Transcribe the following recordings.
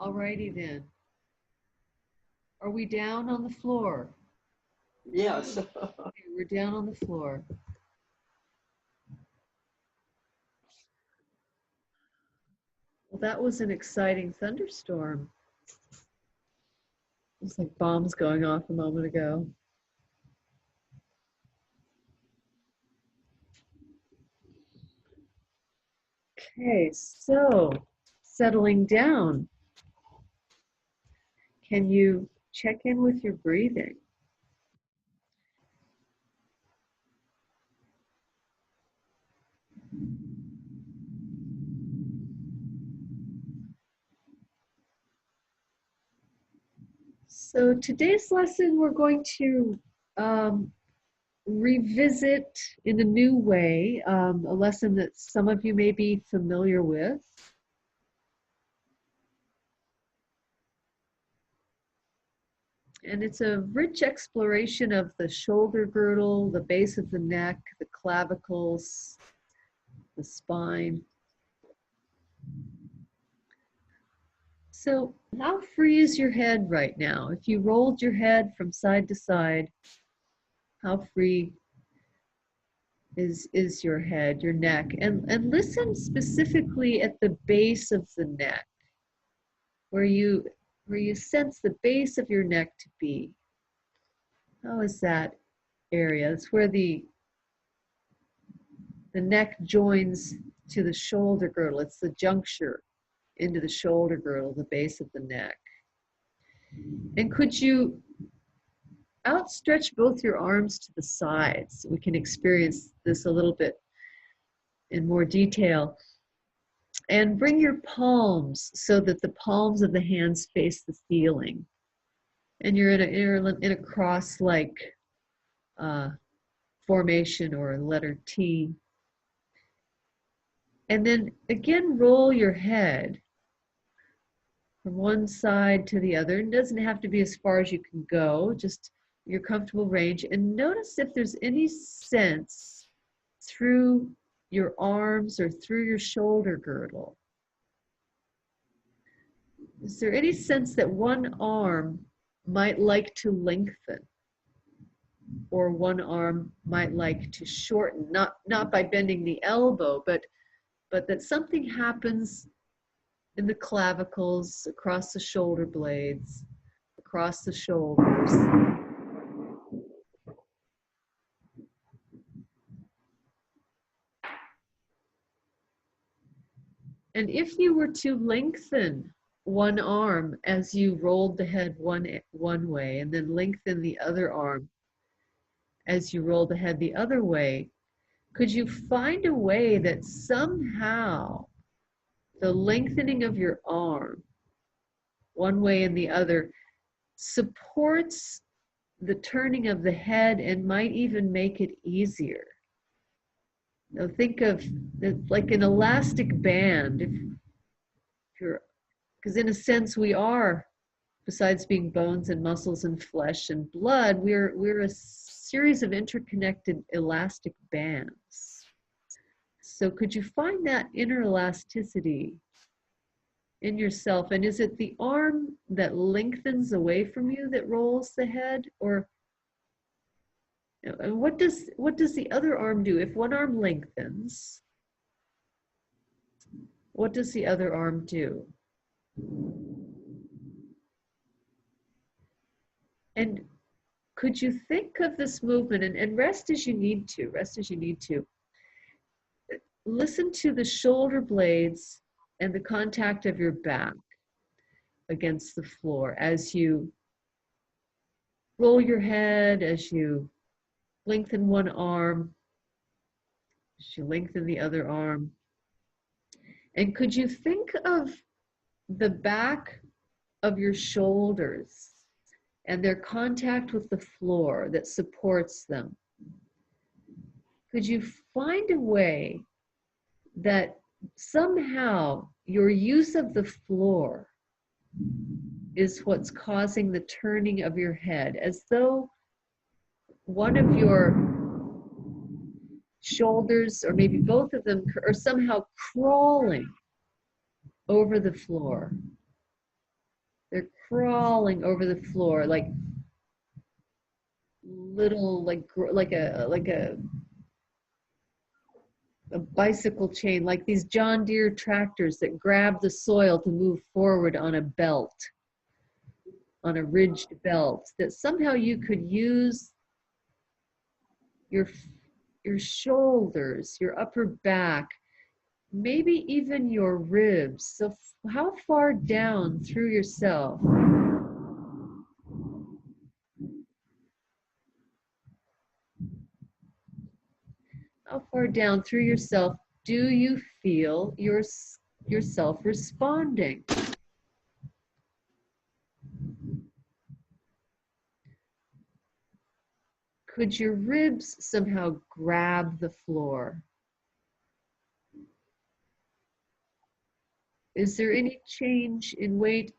Alrighty then. Are we down on the floor? Yes. Okay, we're down on the floor. Well, that was an exciting thunderstorm. It was like bombs going off a moment ago. Okay, so settling down. Can you check in with your breathing? So today's lesson, we're going to revisit in a new way a lesson that some of you may be familiar with. And it's a rich exploration of the shoulder girdle, the base of the neck, the clavicles, the spine. So how free is your head right now? If you rolled your head from side to side, how free is your head, your neck? And listen specifically at the base of the neck, where you sense the base of your neck to be. How is that area? It's where the neck joins to the shoulder girdle. It's the juncture into the shoulder girdle, the base of the neck. And could you outstretch both your arms to the sides? We can experience this a little bit in more detail. And bring your palms so that the palms of the hands face the ceiling. And you're in a cross-like formation, or a letter T. And then again, roll your head from one side to the other. It doesn't have to be as far as you can go, just your comfortable range. And notice if there's any sense through your arms or through your shoulder girdle. Is there any sense that one arm might like to lengthen, or one arm might like to shorten? Not by bending the elbow, but that something happens in the clavicles, across the shoulder blades, across the shoulders. And if you were to lengthen one arm as you rolled the head one way, and then lengthen the other arm as you rolled the head the other way, could you find a way that somehow the lengthening of your arm, one way and the other, supports the turning of the head and might even make it easier? Now think of it like an elastic band. Because in a sense we are, besides being bones and muscles and flesh and blood, we're a series of interconnected elastic bands. So could you find that inner elasticity in yourself? And is it the arm that lengthens away from you that rolls the head? Or what does the other arm do? If one arm lengthens, what does the other arm do? And could you think of this movement, and rest as you need to, listen to the shoulder blades and the contact of your back against the floor as you roll your head, as you lengthen one arm, as you lengthen the other arm. And could you think of the back of your shoulders and their contact with the floor that supports them? Could you find a way that somehow your use of the floor is what's causing the turning of your head, as though one of your shoulders, or maybe both of them, are somehow crawling over the floor? They're crawling over the floor like little, like a bicycle chain, like these John Deere tractors that grab the soil to move forward on a belt, on a ridged belt, that somehow you could use your shoulders, your upper back, maybe even your ribs. So how far down through yourself? How far down through yourself do you feel yourself responding? Could your ribs somehow grab the floor? Is there any change in weight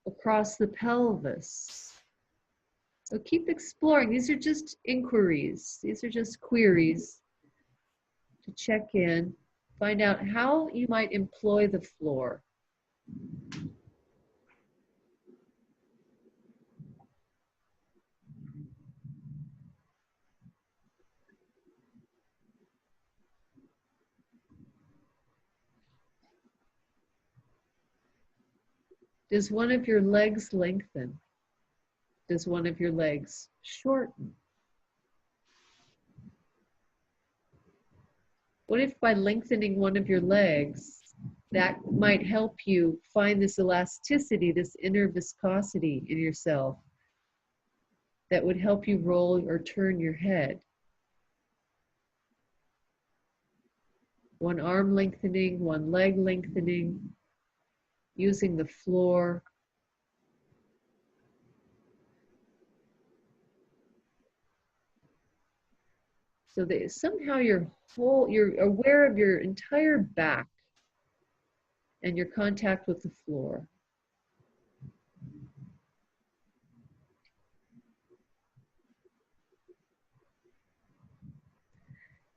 across the pelvis? So keep exploring. These are just inquiries. These are just queries to check in, find out how you might employ the floor. Does one of your legs lengthen? Does one of your legs shorten? What if by lengthening one of your legs, that might help you find this elasticity, this inner viscosity in yourself that would help you roll or turn your head? One arm lengthening, one leg lengthening, using the floor. So that somehow you're aware of your entire back and your contact with the floor.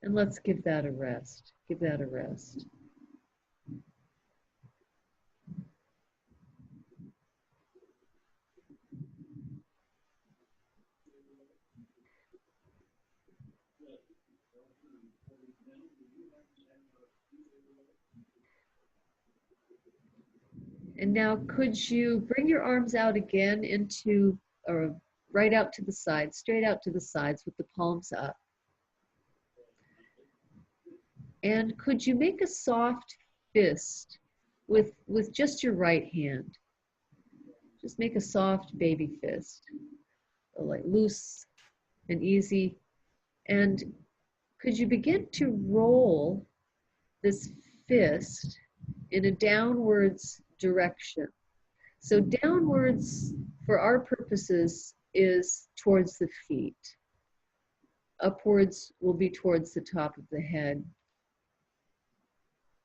And let's give that a rest. Give that a rest. And now could you bring your arms out again into, or right out to the sides, straight out to the sides with the palms up. And could you make a soft fist with just your right hand? Just make a soft baby fist, like loose and easy. And could you begin to roll this fist in a downwards direction? So downwards, for our purposes, is towards the feet. Upwards will be towards the top of the head.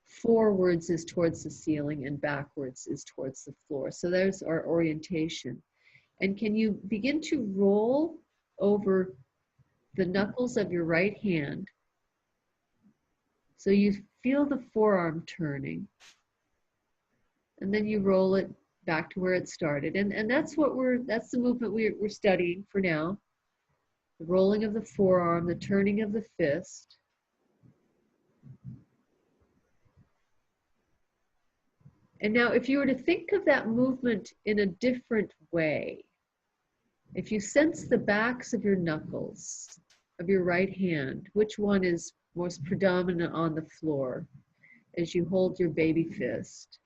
Forwards is towards the ceiling, and backwards is towards the floor. So there's our orientation. And can you begin to roll over the knuckles of your right hand so you feel the forearm turning, and then you roll it back to where it started. And that's the movement we're studying for now. The rolling of the forearm, the turning of the fist. And now if you were to think of that movement in a different way, if you sense the backs of your knuckles of your right hand, which one is most predominant on the floor as you hold your baby fist?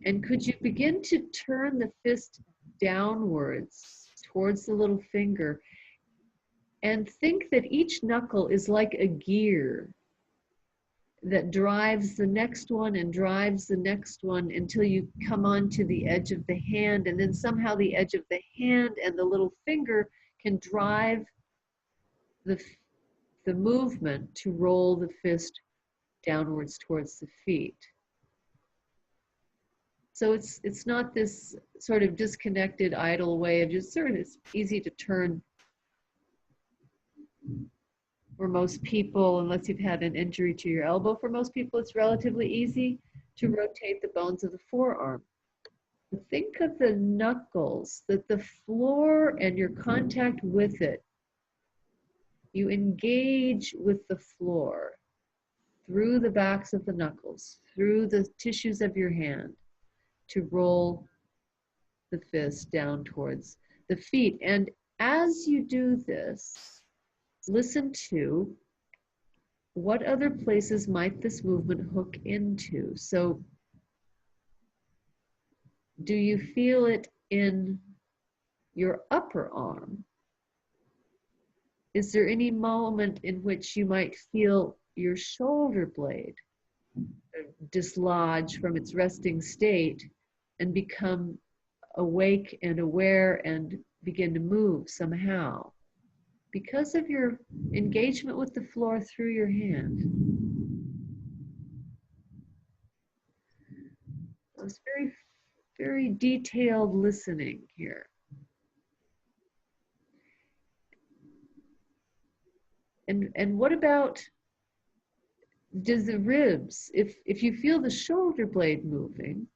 And could you begin to turn the fist downwards towards the little finger and think that each knuckle is like a gear that drives the next one and drives the next one until you come onto the edge of the hand, and then somehow the edge of the hand and the little finger can drive the movement to roll the fist downwards towards the feet. So it's not this sort of disconnected, idle way of just sort of, it's easy to turn for most people, unless you've had an injury to your elbow. For most people, it's relatively easy to rotate the bones of the forearm. think of the knuckles, that the floor and your contact with it, you engage with the floor through the backs of the knuckles, through the tissues of your hand, to roll the fist down towards the feet. And as you do this, listen to what other places might this movement hook into. So do you feel it in your upper arm? Is there any moment in which you might feel your shoulder blade dislodge from its resting state and become awake and aware and begin to move somehow because of your engagement with the floor through your hand? It's very, very detailed listening here. And what about, does the ribs, if you feel the shoulder blade moving,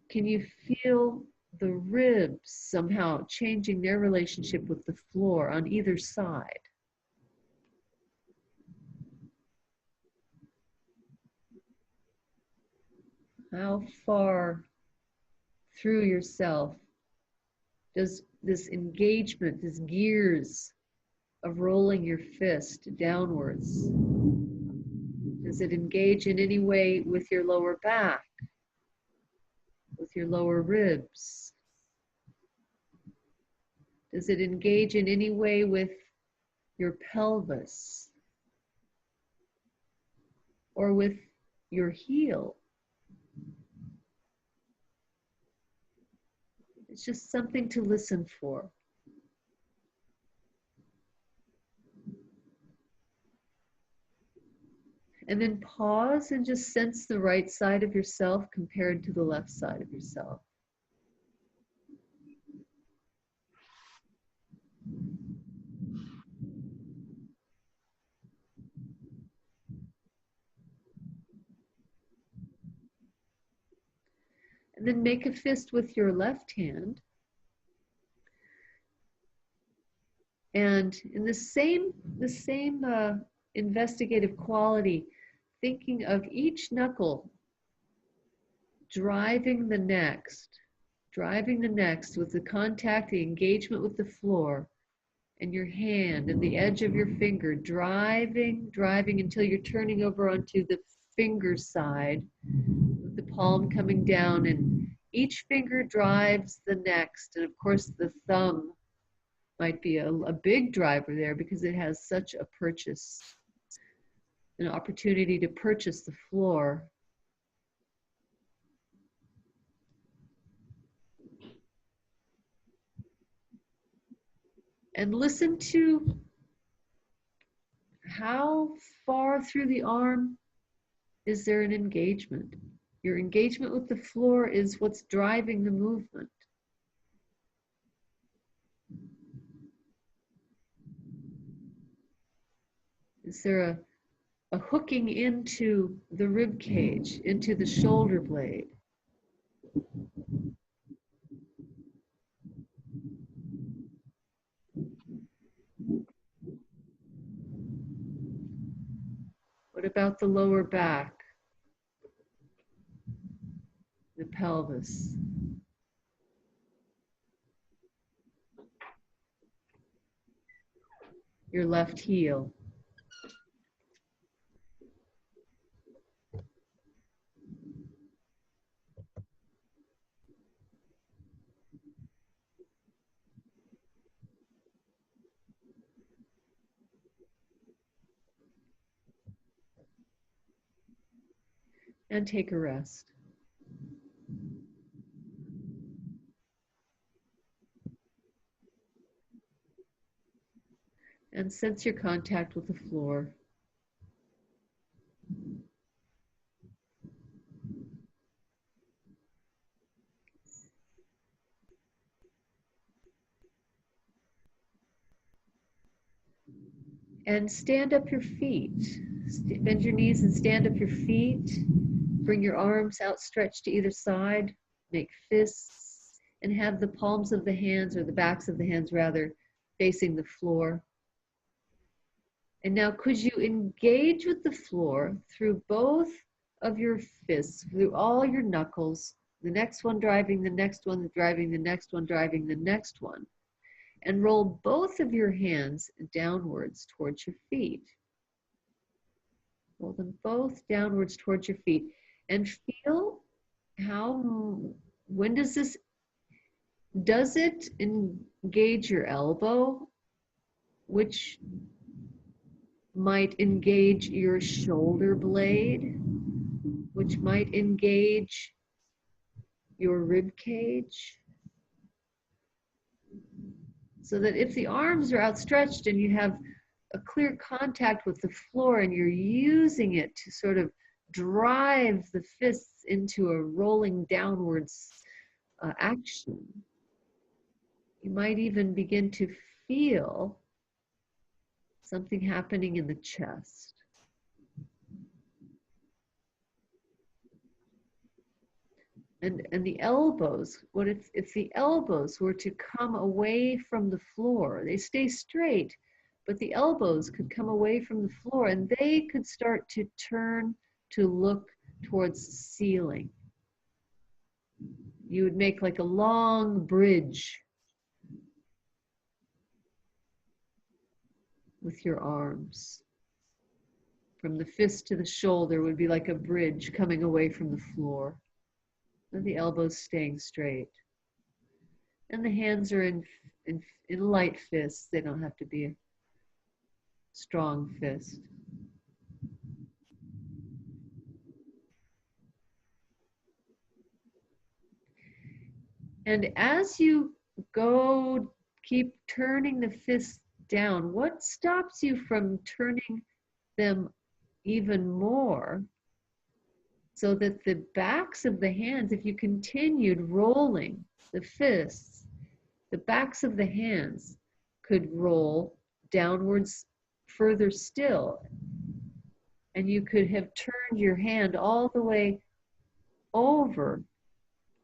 can you feel the ribs somehow changing their relationship with the floor on either side? How far through yourself does this engagement, this gears of rolling your fist downwards, does it engage in any way with your lower back, with your lower ribs? Does it engage in any way with your pelvis or with your heel? It's just something to listen for. And then pause and just sense the right side of yourself compared to the left side of yourself. And then make a fist with your left hand. And in the same investigative quality, thinking of each knuckle driving the next with the contact, the engagement with the floor, and your hand and the edge of your finger driving until you're turning over onto the finger side, with the palm coming down, and each finger drives the next. And of course the thumb might be a big driver there because it has such a purchase, an opportunity to purchase the floor. And listen to how far through the arm is there an engagement. Your engagement with the floor is what's driving the movement. Is there a hooking into the rib cage, into the shoulder blade? What about the lower back, the pelvis? Your left heel. And take a rest. And sense your contact with the floor. And stand up your feet. Bend your knees and stand up your feet. Bring your arms outstretched to either side. make fists, and have the palms of the hands, or the backs of the hands rather, facing the floor. And now could you engage with the floor through both of your fists, through all your knuckles, the next one driving the next one, driving the next one, driving the next one, and roll both of your hands downwards towards your feet. Roll them both downwards towards your feet and feel how, when does it engage your elbow, which might engage your shoulder blade, which might engage your rib cage. So that if the arms are outstretched and you have a clear contact with the floor and you're using it to sort of drive the fists into a rolling downwards action, you might even begin to feel something happening in the chest. And the elbows, what if the elbows were to come away from the floor? They stay straight, but the elbows could come away from the floor and they could start to turn to look towards the ceiling. You would make like a long bridge with your arms. From the fist to the shoulder would be like a bridge coming away from the floor. And the elbows staying straight. And the hands are in light fists. They don't have to be a strong fist. And as you go, keep turning the fists down, what stops you from turning them even more so that the backs of the hands, if you continued rolling the fists, the backs of the hands could roll downwards further still. And you could have turned your hand all the way over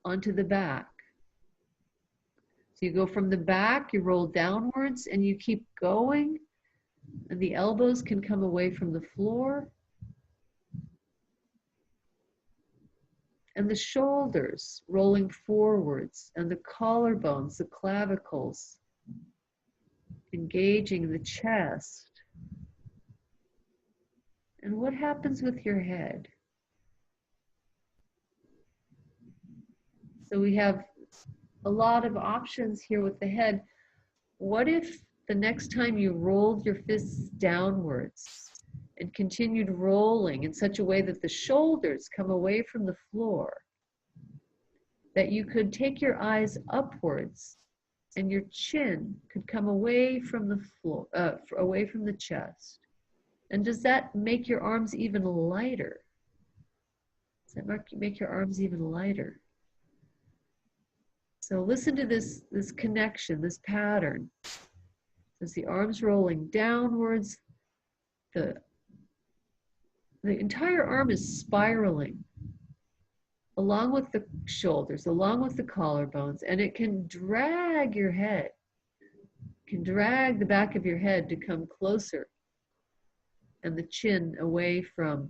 onto the back. So you go from the back, you roll downwards, and you keep going, and the elbows can come away from the floor. And the shoulders rolling forwards, and the collarbones, the clavicles, engaging the chest. And what happens with your head? So we have a lot of options here with the head. What if the next time you rolled your fists downwards and continued rolling in such a way that the shoulders come away from the floor, that you could take your eyes upwards and your chin could come away from the floor, away from the chest? And does that make your arms even lighter? Does that make your arms even lighter? So listen to this connection, this pattern. As the arms rolling downwards, the entire arm is spiraling along with the shoulders, along with the collarbones, and it can drag your head, can drag the back of your head to come closer and the chin away from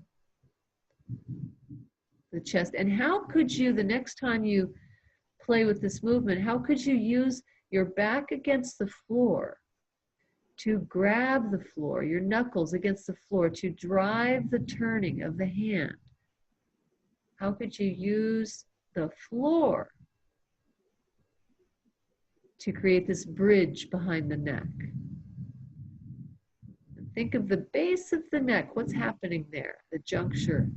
the chest. And how could you, the next time you play with this movement, how could you use your back against the floor to grab the floor, your knuckles against the floor, to drive the turning of the hand? How could you use the floor to create this bridge behind the neck? And think of the base of the neck. What's happening there? The juncture.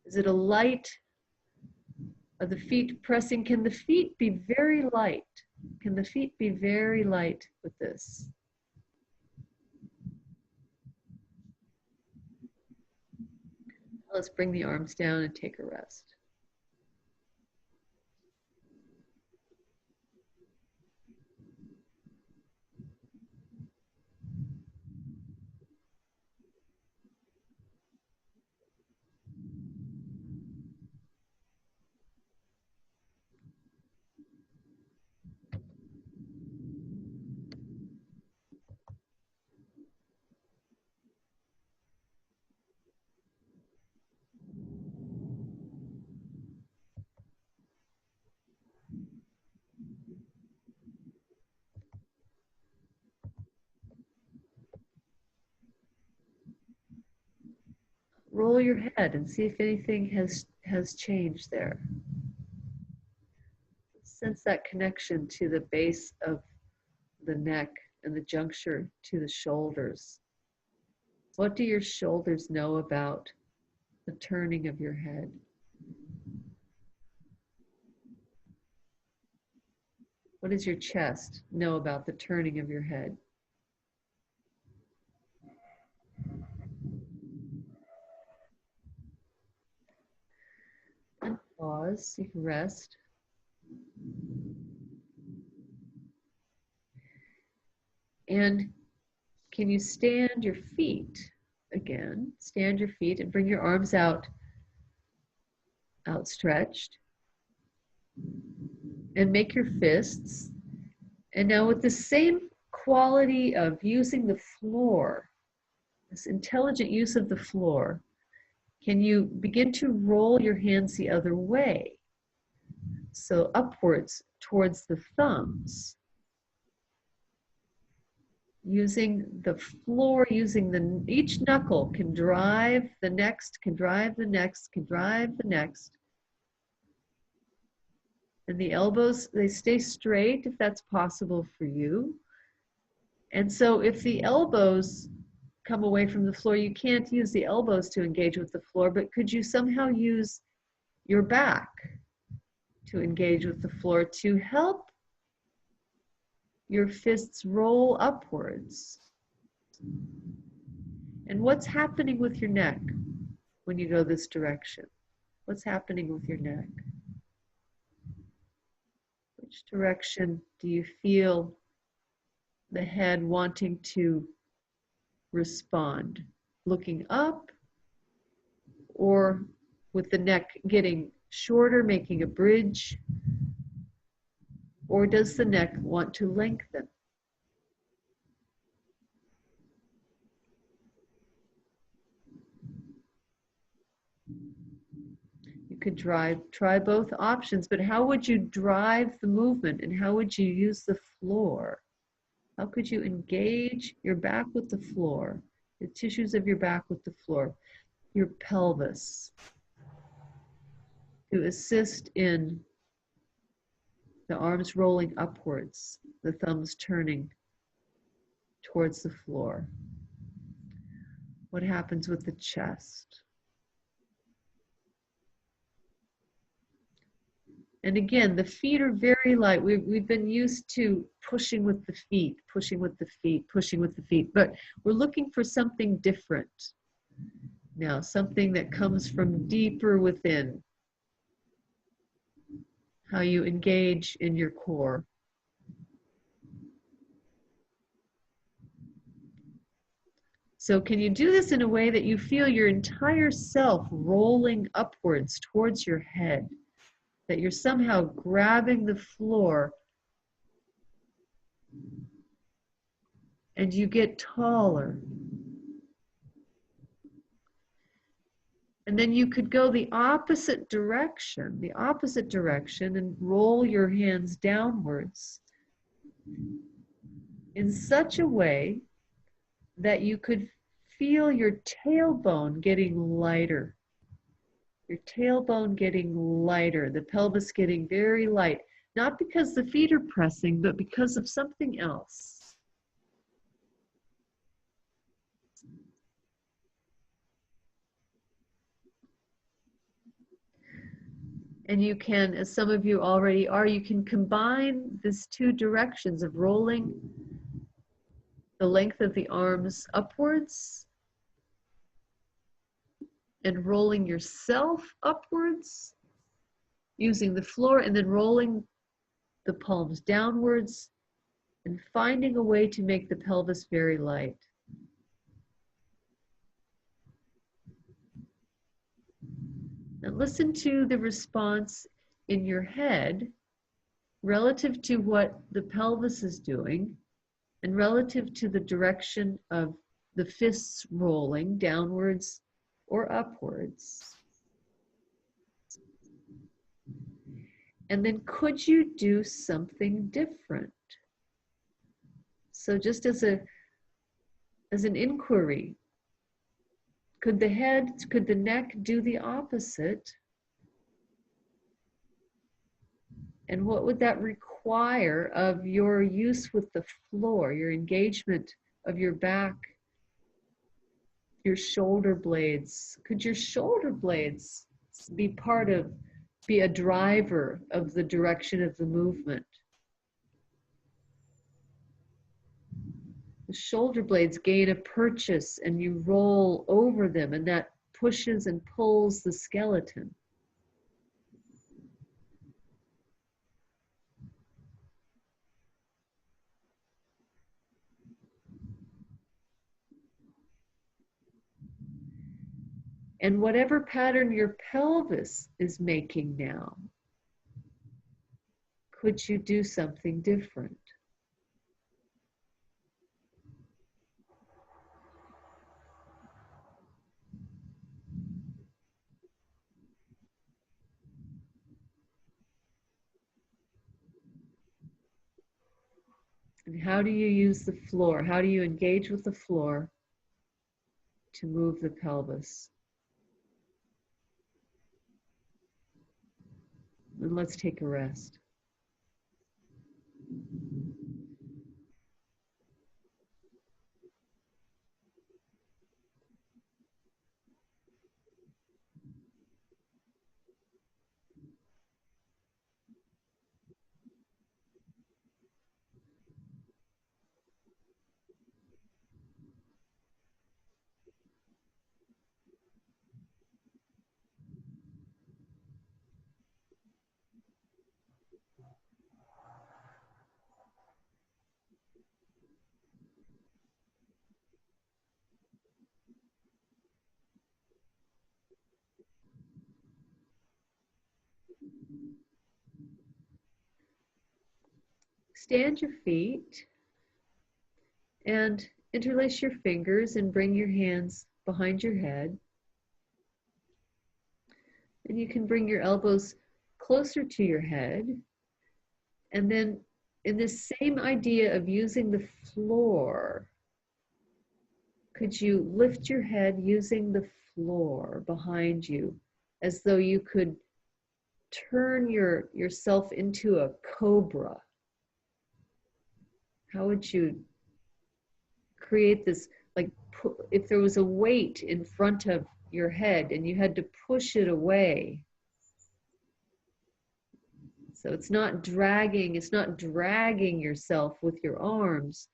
Is it a light? Are the feet pressing? Can the feet be very light? Can the feet be very light with this? Let's bring the arms down and take a rest. roll your head and see if anything has changed there. Sense that connection to the base of the neck and the juncture to the shoulders. What do your shoulders know about the turning of your head? What does your chest know about the turning of your head? And pause, you can rest. And can you stand your feet again? Stand your feet and bring your arms out, outstretched. And make your fists. And now with the same quality of using the floor, this intelligent use of the floor, can you begin to roll your hands the other way? So upwards towards the thumbs. Using the floor, each knuckle can drive the next, can drive the next, can drive the next. And the elbows, they stay straight if that's possible for you. And so if the elbows come away from the floor, you can't use the elbows to engage with the floor, but could you somehow use your back to engage with the floor to help your fists roll upwards? And what's happening with your neck when you go this direction? What's happening with your neck? Which direction do you feel the head wanting to respond? Looking up, or with the neck getting shorter, making a bridge? Or does the neck want to lengthen? You could try both options, but how would you drive the movement, and how would you use the floor? How could you engage your back with the floor, the tissues of your back with the floor, your pelvis, to assist in the arms rolling upwards, the thumbs turning towards the floor? What happens with the chest? And again, the feet are very light. We've been used to pushing with the feet, pushing with the feet, pushing with the feet, but we're looking for something different now, something that comes from deeper within, how you engage in your core. So can you do this in a way that you feel your entire self rolling upwards towards your head? That you're somehow grabbing the floor and you get taller. And then you could go the opposite direction and roll your hands downwards in such a way that you could feel your tailbone getting lighter. Your tailbone getting lighter, the pelvis getting very light, not because the feet are pressing, but because of something else. And you can, as some of you already are, you can combine these two directions of rolling the length of the arms upwards and rolling yourself upwards using the floor, and then rolling the palms downwards and finding a way to make the pelvis very light. And listen to the response in your head relative to what the pelvis is doing and relative to the direction of the fists rolling downwards or upwards. And then could you do something different? So just as an inquiry, Could the neck do the opposite? And what would that require of your use with the floor, your engagement of your back, your shoulder blades? Could your shoulder blades be a driver of the direction of the movement? The shoulder blades gain a purchase and you roll over them, and that pushes and pulls the skeleton. And whatever pattern your pelvis is making now, could you do something different? And how do you use the floor? How do you engage with the floor to move the pelvis? And let's take a rest. Stand your feet and interlace your fingers and bring your hands behind your head. And you can bring your elbows closer to your head. And then in this same idea of using the floor, could you lift your head using the floor behind you as though you could turn yourself into a cobra? How would you create this, like if there was a weight in front of your head and you had to push it away? So it's not dragging yourself with your arms.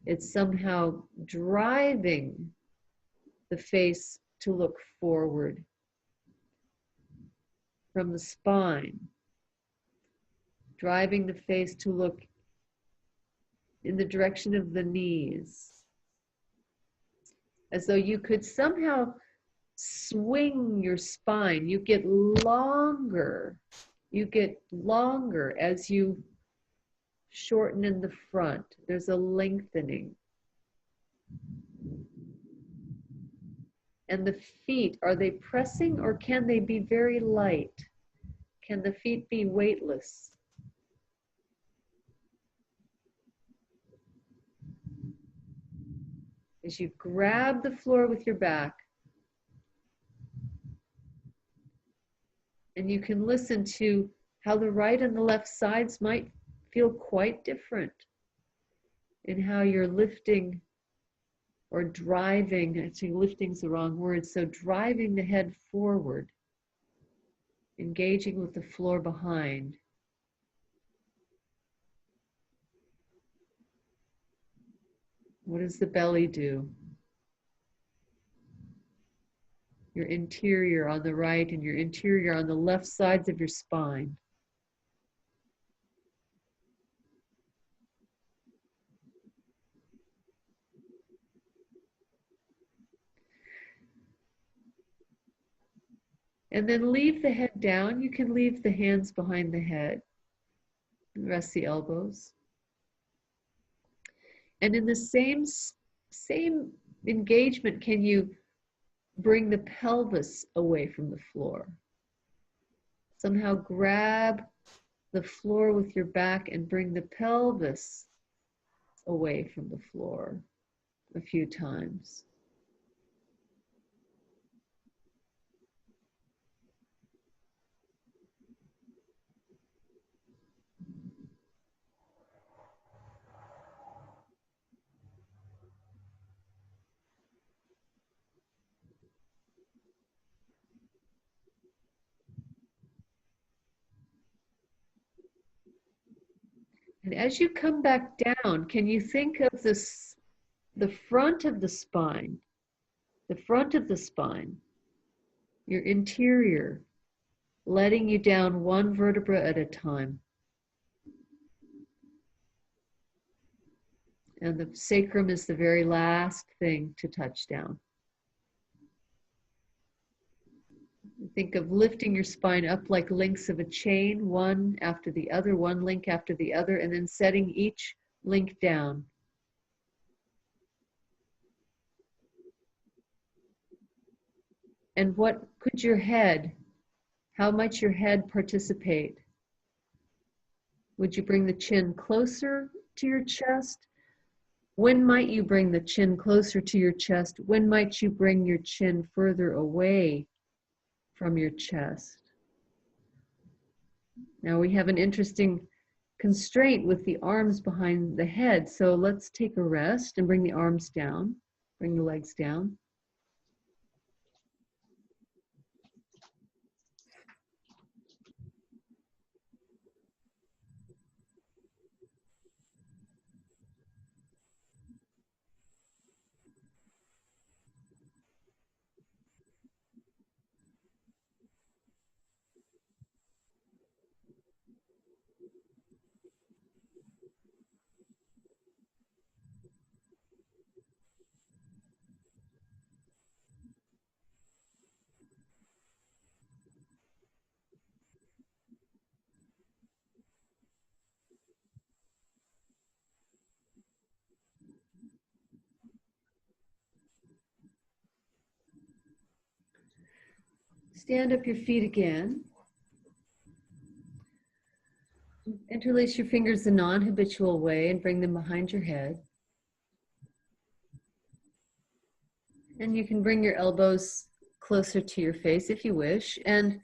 It's somehow driving the face to look forward from the spine, driving the face to look in the direction of the knees, as though you could somehow swing your spine. You get longer as you shorten in the front. There's a lengthening. And the feet, are they pressing or can they be very light? Can the feet be weightless? As you grab the floor with your back, and you can listen to how the right and the left sides might feel quite different in how you're lifting or driving. I think lifting's the wrong word. So driving the head forward, engaging with the floor behind. What does the belly do? Your interior on the right and your interior on the left sides of your spine. And then leave the head down. You can leave the hands behind the head. Rest the elbows. And in the same engagement, can you bring the pelvis away from the floor? Somehow grab the floor with your back and bring the pelvis away from the floor a few times. And as you come back down, can you think of this, the front of the spine, the front of the spine, your interior, letting you down one vertebra at a time. And the sacrum is the very last thing to touch down. Think of lifting your spine up like links of a chain, one after the other, one link after the other, and then setting each link down. And what could your head, how might your head participate? Would you bring the chin closer to your chest? When might you bring the chin closer to your chest? When might you bring your chin further away from your chest? Now we have an interesting constraint with the arms behind the head. So let's take a rest and bring the arms down, bring the legs down. Stand up your feet again. Interlace your fingers the non-habitual way and bring them behind your head. And you can bring your elbows closer to your face if you wish. And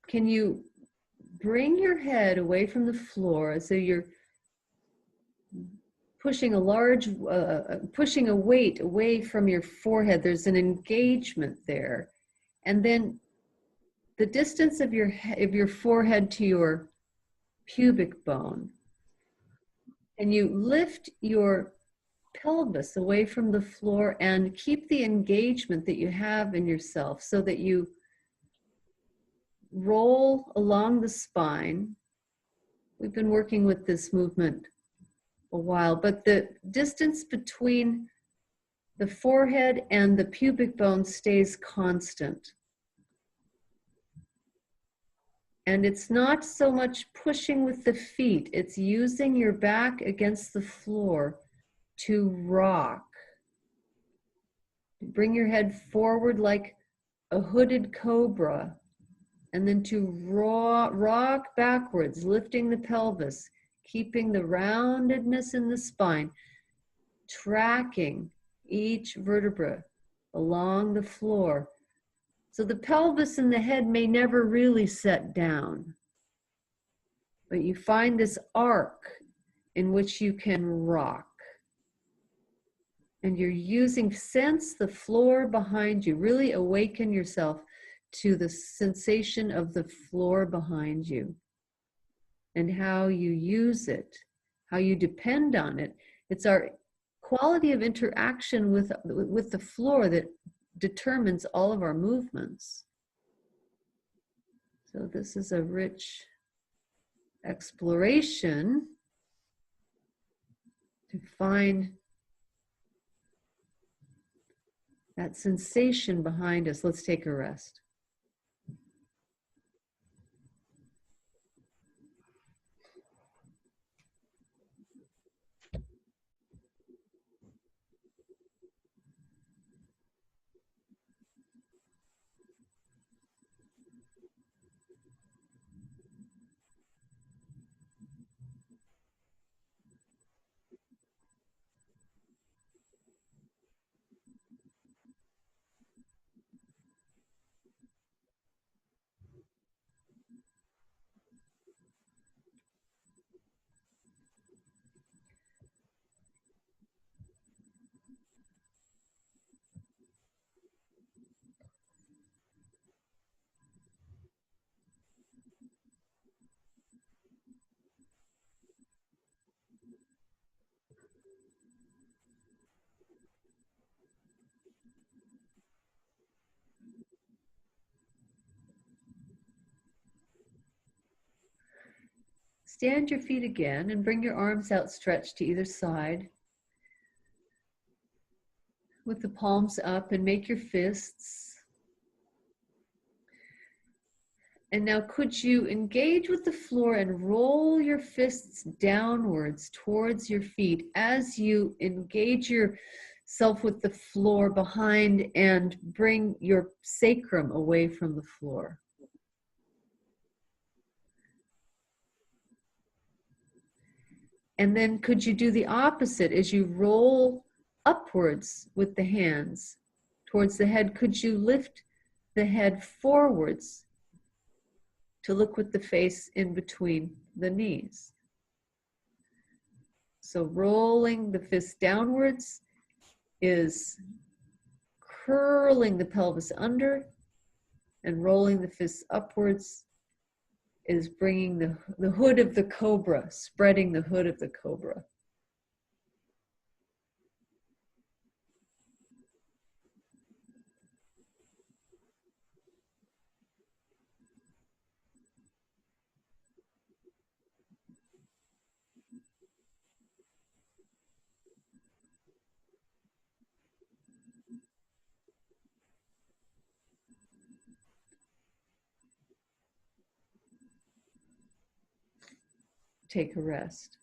can you bring your head away from the floor as though you're pushing a large, pushing a weight away from your forehead. There's an engagement there. And then the distance of your forehead to your pubic bone. And you lift your pelvis away from the floor and keep the engagement that you have in yourself so that you roll along the spine. We've been working with this movement a while, but the distance between the forehead and the pubic bone stays constant. And it's not so much pushing with the feet, it's using your back against the floor to rock. Bring your head forward like a hooded cobra, and then to rock backwards, lifting the pelvis, keeping the roundedness in the spine, tracking each vertebra along the floor. So the pelvis and the head may never really set down, but you find this arc in which you can rock. And you're using, sense the floor behind you, really awaken yourself to the sensation of the floor behind you and how you use it, how you depend on it. It's our quality of interaction with the floor that determines all of our movements. So this is a rich exploration to find that sensation behind us. Let's take a rest. stand your feet again and bring your arms outstretched to either side with the palms up, and make your fists. And now could you engage with the floor and roll your fists downwards towards your feet as you engage yourself with the floor behind and bring your sacrum away from the floor. And then could you do the opposite as you roll upwards with the hands towards the head? Could you lift the head forwards to look with the face in between the knees? So rolling the fist downwards is curling the pelvis under, and rolling the fists upwards is bringing the hood of the cobra, spreading the hood of the cobra. Take a rest.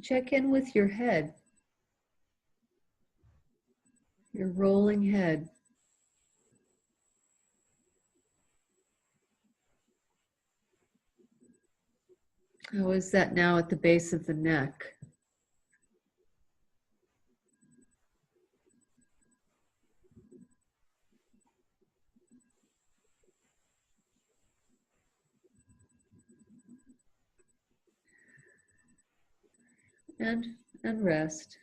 Check in with your head, your rolling head. How is that now at the base of the neck? And rest.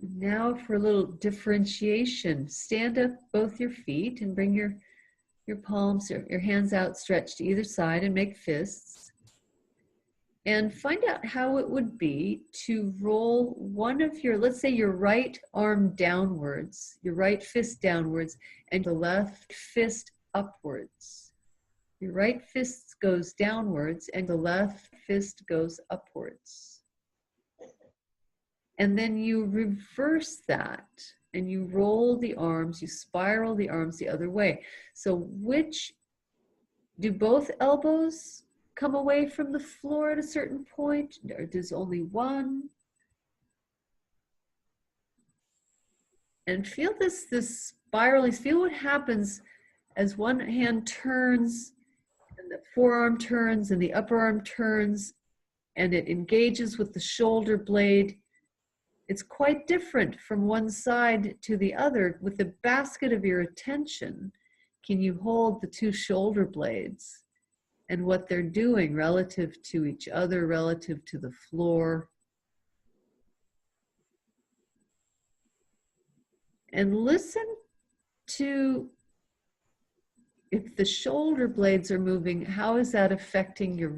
Now for a little differentiation. Stand up both your feet and bring your palms, your hands outstretched to either side, and make fists. And find out how it would be to roll one of your, let's say your right arm downwards, your right fist downwards, and the left fist upwards. Your right fist goes downwards and the left fist goes upwards. And then you reverse that and you roll the arms, you spiral the arms the other way. So do both elbows come away from the floor at a certain point, or does only one? And feel this spiraling, feel what happens as one hand turns and the forearm turns and the upper arm turns and it engages with the shoulder blade. It's quite different from one side to the other. With the basket of your attention, can you hold the two shoulder blades and what they're doing relative to each other, relative to the floor? And listen to, if the shoulder blades are moving, how is that affecting your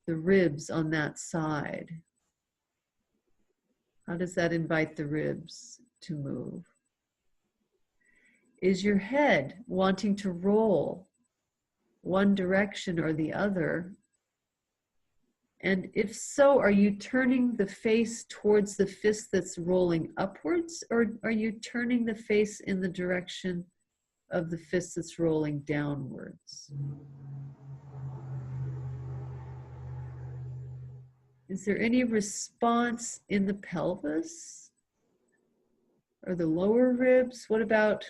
the ribs on that side? How does that invite the ribs to move? Is your head wanting to roll one direction or the other? And if so, are you turning the face towards the fist that's rolling upwards, or are you turning the face in the direction of the fist that's rolling downwards? Is there any response in the pelvis or the lower ribs? What about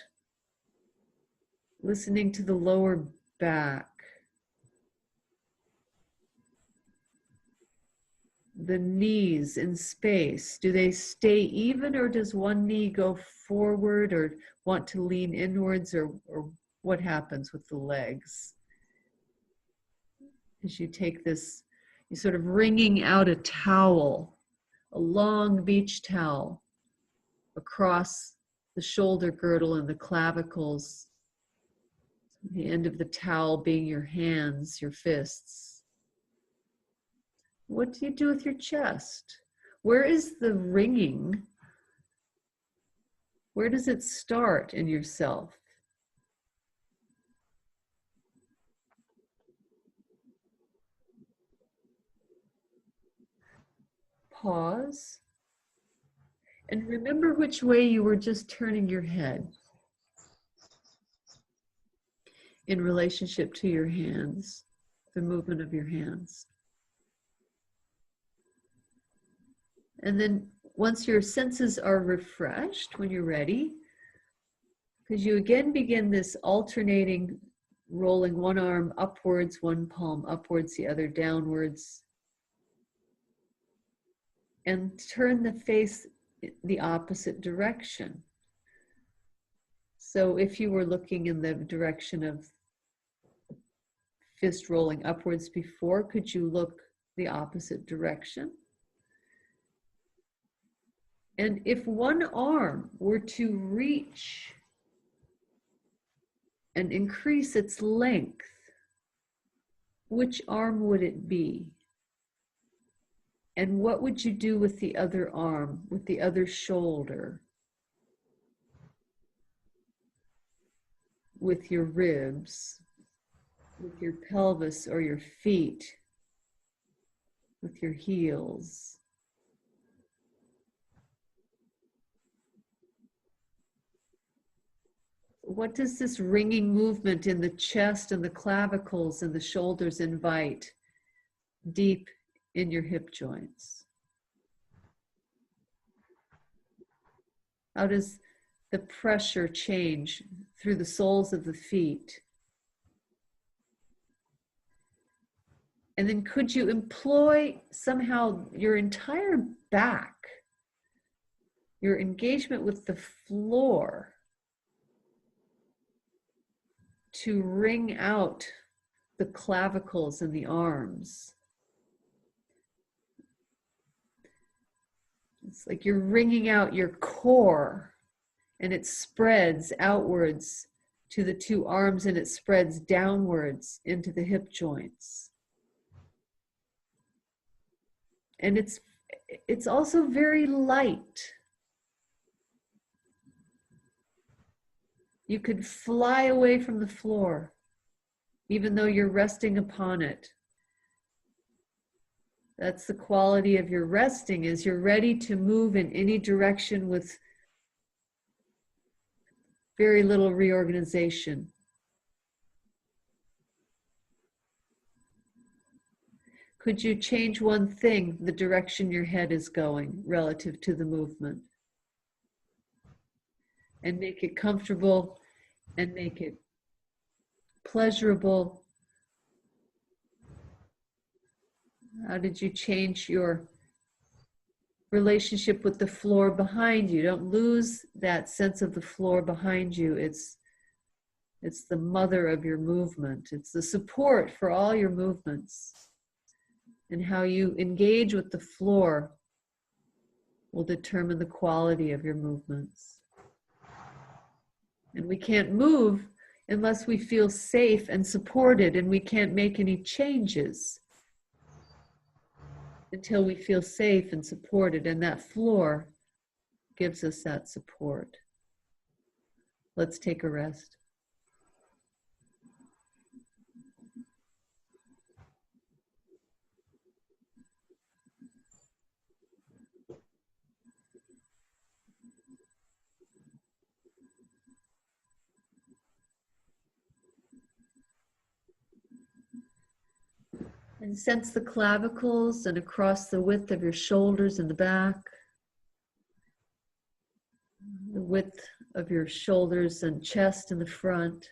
listening to the lower back? the knees in space. Do they stay even, or does one knee go forward or want to lean inwards, or what happens with the legs? As you take this, you're sort of wringing out a towel, a long beach towel across the shoulder girdle and the clavicles, the end of the towel being your hands, your fists. What do you do with your chest? Where is the wringing? Where does it start in yourself? Pause. And remember which way you were just turning your head in relationship to your hands, the movement of your hands. And then once your senses are refreshed, when you're ready, because you again begin this alternating, rolling one arm upwards, one palm upwards, the other downwards, and turn the face the opposite direction. So if you were looking in the direction of fist rolling upwards before, could you look the opposite direction? And if one arm were to reach and increase its length, which arm would it be? And what would you do with the other arm, with the other shoulder, with your ribs, with your pelvis or your feet, with your heels? What does this ringing movement in the chest and the clavicles and the shoulders invite deep in your hip joints? How does the pressure change through the soles of the feet? And then could you employ somehow your entire back, your engagement with the floor, to wring out the clavicles and the arms? It's like you're wringing out your core, and it spreads outwards to the two arms, and it spreads downwards into the hip joints. And it's also very light. You could fly away from the floor, even though you're resting upon it. That's the quality of your resting, is you're ready to move in any direction with very little reorganization. Could you change one thing, the direction your head is going relative to the movement, and make it comfortable and make it pleasurable? How did you change your relationship with the floor behind you? Don't lose that sense of the floor behind you. It's the mother of your movement. It's the support for all your movements. And how you engage with the floor will determine the quality of your movements. And we can't move unless we feel safe and supported, and we can't make any changes until we feel safe and supported, and that floor gives us that support. Let's take a rest. And sense the clavicles and across the width of your shoulders in the back, the width of your shoulders and chest in the front.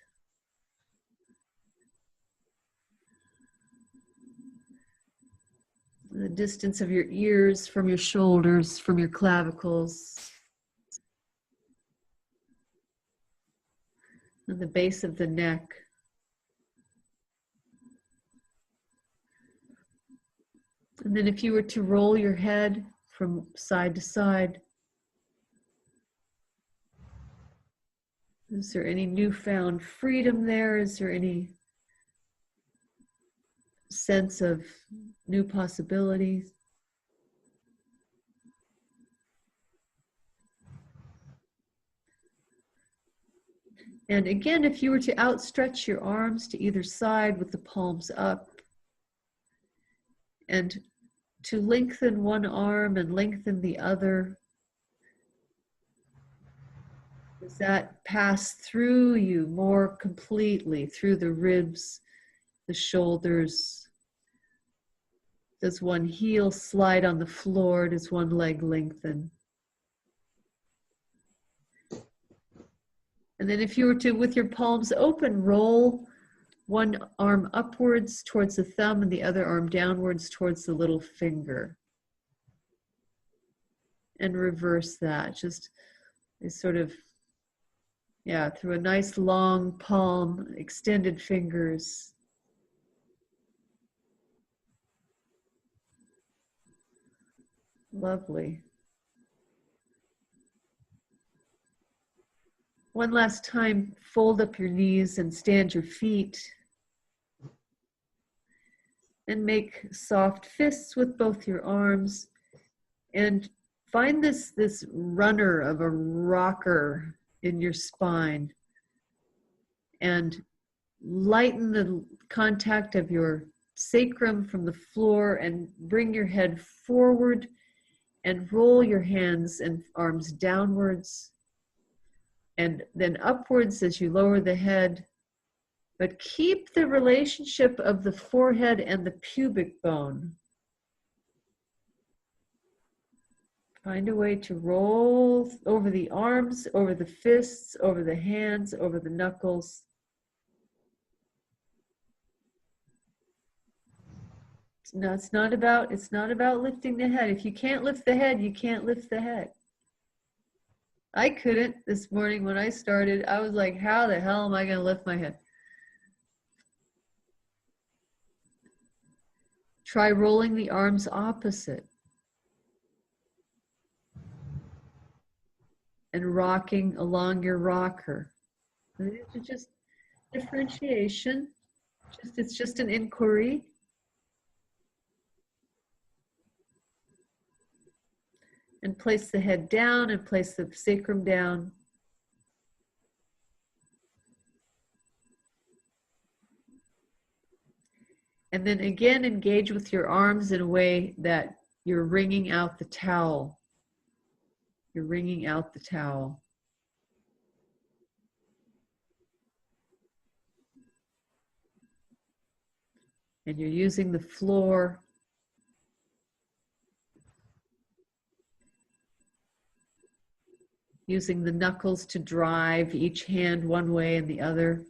The distance of your ears from your shoulders, from your clavicles, and the base of the neck. And then if you were to roll your head from side to side, is there any newfound freedom there? Is there any sense of new possibilities? And again, if you were to outstretch your arms to either side with the palms up, and to lengthen one arm and lengthen the other, does that pass through you more completely, through the ribs, the shoulders? Does one heel slide on the floor? Does one leg lengthen? And then if you were to, with your palms open, roll one arm upwards towards the thumb and the other arm downwards towards the little finger. And reverse that, just sort of, yeah, through a nice long palm, extended fingers. Lovely. One last time, fold up your knees and stand your feet. And make soft fists with both your arms. And find this runner of a rocker in your spine. And lighten the contact of your sacrum from the floor and bring your head forward and roll your hands and arms downwards and then upwards as you lower the head. But keep the relationship of the forehead and the pubic bone. Find a way to roll over the arms, over the fists, over the hands, over the knuckles. No, it's not about lifting the head. If you can't lift the head, you can't lift the head. I couldn't this morning when I started. I was like, how the hell am I going to lift my head? Try rolling the arms opposite and rocking along your rocker. These are just differentiation. It's just an inquiry. And place the head down and place the sacrum down. And then again, engage with your arms in a way that you're wringing out the towel. You're wringing out the towel. And you're using the floor. Using the knuckles to drive each hand one way and the other.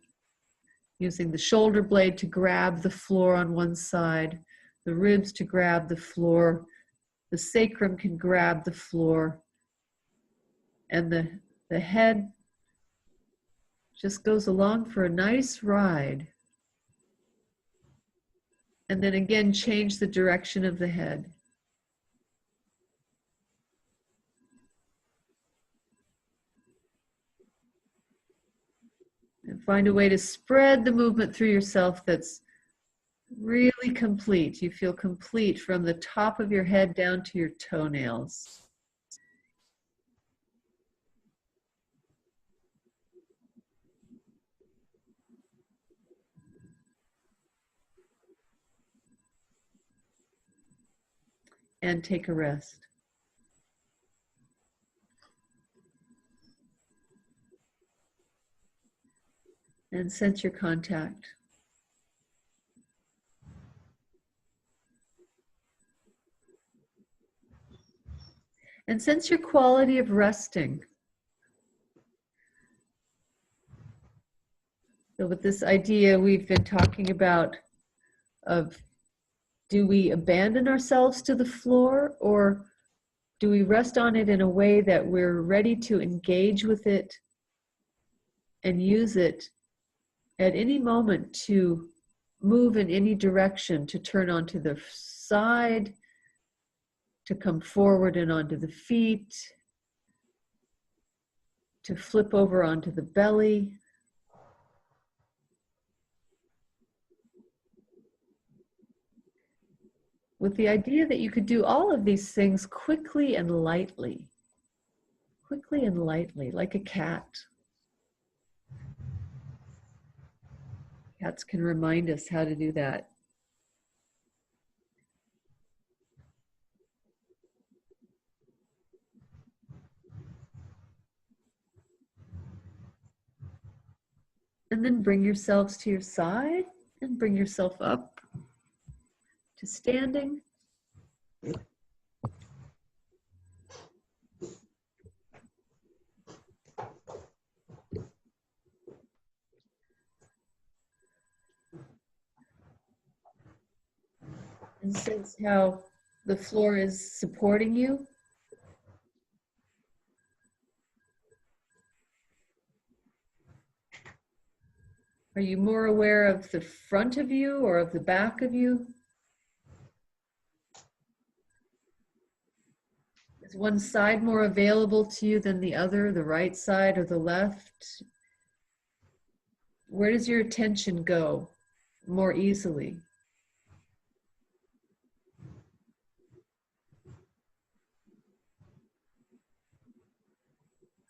Using the shoulder blade to grab the floor on one side, the ribs to grab the floor, the sacrum can grab the floor, and the head just goes along for a nice ride. And then again, change the direction of the head. And find a way to spread the movement through yourself that's really complete. You feel complete from the top of your head down to your toenails. And take a rest. And sense your contact. And sense your quality of resting. So with this idea we've been talking about of do we abandon ourselves to the floor, or do we rest on it in a way that we're ready to engage with it and use it at any moment to move in any direction, to turn onto the side, to come forward and onto the feet, to flip over onto the belly. With the idea that you could do all of these things quickly and lightly, like a cat. Cats can remind us how to do that. And then bring yourselves to your side and bring yourself up to standing. And sense how the floor is supporting you. Are you more aware of the front of you or of the back of you? Is one side more available to you than the other, the right side or the left? Where does your attention go more easily?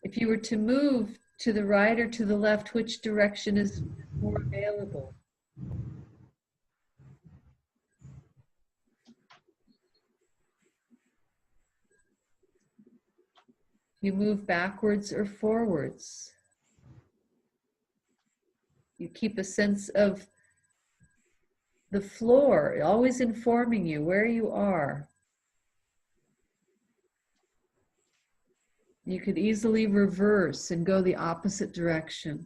If you were to move to the right or to the left, which direction is more available? You move backwards or forwards. You keep a sense of the floor, always informing you where you are. You could easily reverse and go the opposite direction.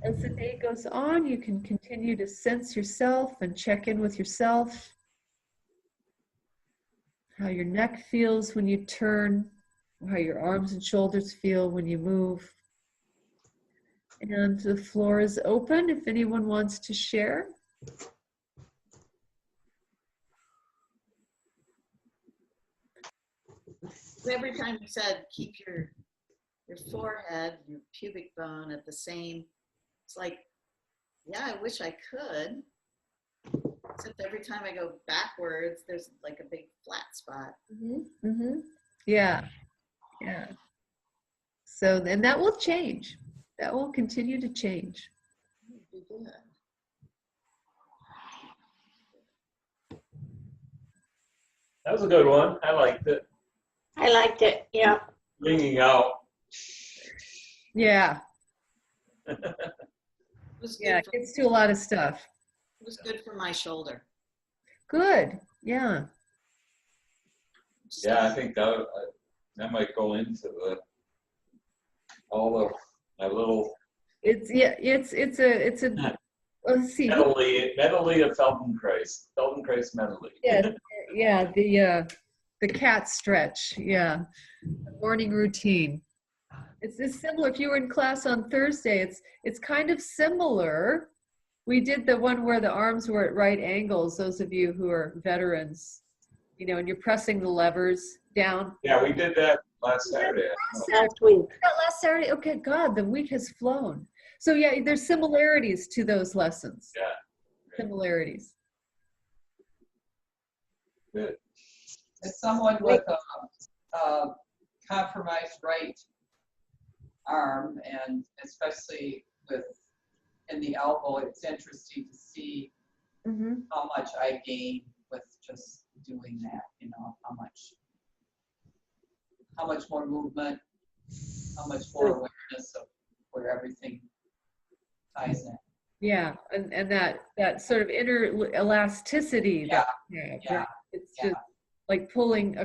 As the day goes on, you can continue to sense yourself and check in with yourself. How your neck feels when you turn, how your arms and shoulders feel when you move. And the floor is open if anyone wants to share. Every time you said keep your forehead, your pubic bone at the same, it's like, yeah, I wish I could. Except every time I go backwards, there's like a big flat spot. Mm-hmm. Mm-hmm. Yeah, yeah. So then that will change. That will continue to change. Be good. That was a good one. I liked it. I liked it, yeah. Ringing out. Yeah, It was good yeah, it for, gets to a lot of stuff. it was good for my shoulder. Good, yeah. Yeah, I think that might go into all of my little It's a let's see. medley of Feldenkrais medley. Yeah, the cat stretch, yeah. The morning routine. It's similar. If you were in class on Thursday, it's kind of similar. We did the one where the arms were at right angles, those of you who are veterans, you know, and you're pressing the levers down. Yeah, we did that last Saturday. Last week. Last Saturday? Okay, God, the week has flown. So yeah, there's similarities to those lessons. Yeah. Similarities. Good. As someone with a compromised right arm, and especially in the elbow, it's interesting to see Mm-hmm. how much I gain with just doing that. You know, how much more movement, how much more awareness of where everything ties in. Yeah, and that sort of inner elasticity. Yeah. That, Yeah. It's Yeah. just like pulling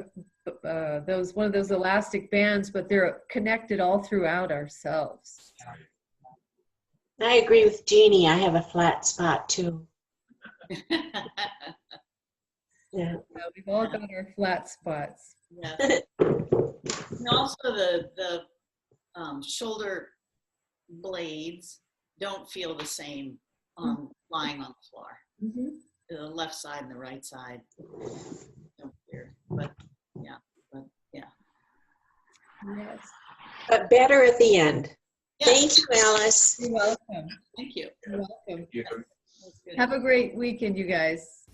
one of those elastic bands, but they're connected all throughout ourselves. I agree with Jeannie. I have a flat spot too. Yeah. We've all got our flat spots. Yes. And also the shoulder blades don't feel the same on lying on the floor. Mm-hmm. The left side and the right side don't feel, but yeah. Yes. But better at the end. Yes. Thank you, Alice. You're welcome. Thank you. You're welcome. You- That's good. Have a great weekend, you guys.